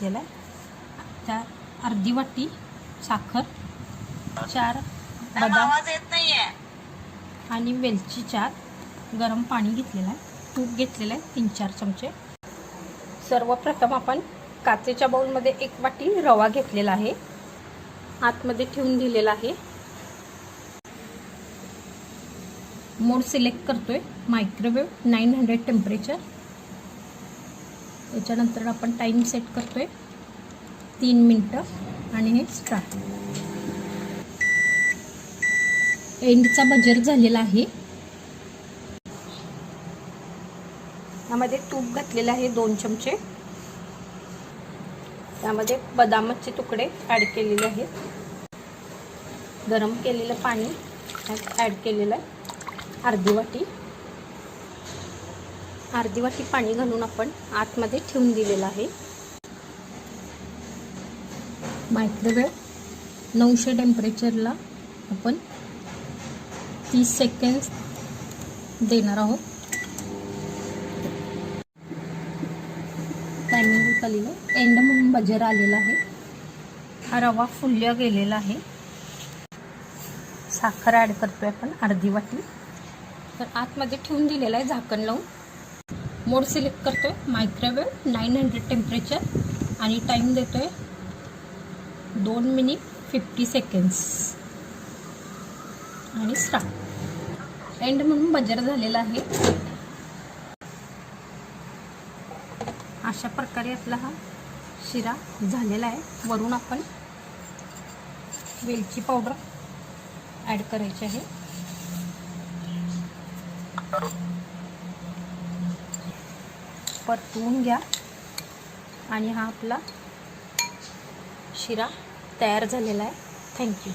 घेतलेला आहे, त्या अर्धी वाटी साखर, 4 बदाम आणि वेलची 4, गरम पाणी घेतलेलं आहे, तूप घेतलेलं आहे 3-4 चमचे. सर्वप्रथम आपण काचेच्या बाउलमध्ये 1 वाटी रवा घेतलेला आहे, आतमध्ये ठेवून दिलेला आहे. मोड सिलेक्ट करतोय, मायक्रोवेव्ह 900 टेम्परेचर. त्याच्यानंतर आपण टाइम सेट करतोय 3 मिनिटं आणि हे स्टार्ट. एंडचा बजर झालेला आहे. यामध्ये तूप घातलेलं आहे 2 चमचे. त्यामध्ये बदामाचे तुकडे ॲड केलेले आहेत. गरम केलेलं पाणी ॲड केलेलं आहे, अर्धी वाटी पाणी घालून आपण आतमध्ये ठेवून दिलेलं आहे. मायक्रोवेव्ह 900 टेम्परेचरला आपण 30 सेकंड्स देणार आहोत. टायमिंग होत आलेलं आहे, एंड म्हणून बजर आलेला आहे. हा रवा फुलला गेलेला आहे. साखर ॲड करतोय आपण अर्धी वाटी. तर आतमध्ये ठेवून दिलेला आहे झाकण लावून. मोड सिलेक्ट करतोय, मायक्रोवेव्ह 900 टेम्परेचर आणि टाइम देतोय 2 मिनिट 50 सेकंड्स आणि स्टार्ट. एंड म्हणून बजर झालेला आहे. अशा प्रकारे आपला हा शिरा झालेला आहे. वरून आपण वेलची पावडर ॲड करायची आहे. परतवून घ्या आणि हा आपला शिरा तयार झालेला आहे. थँक्यू.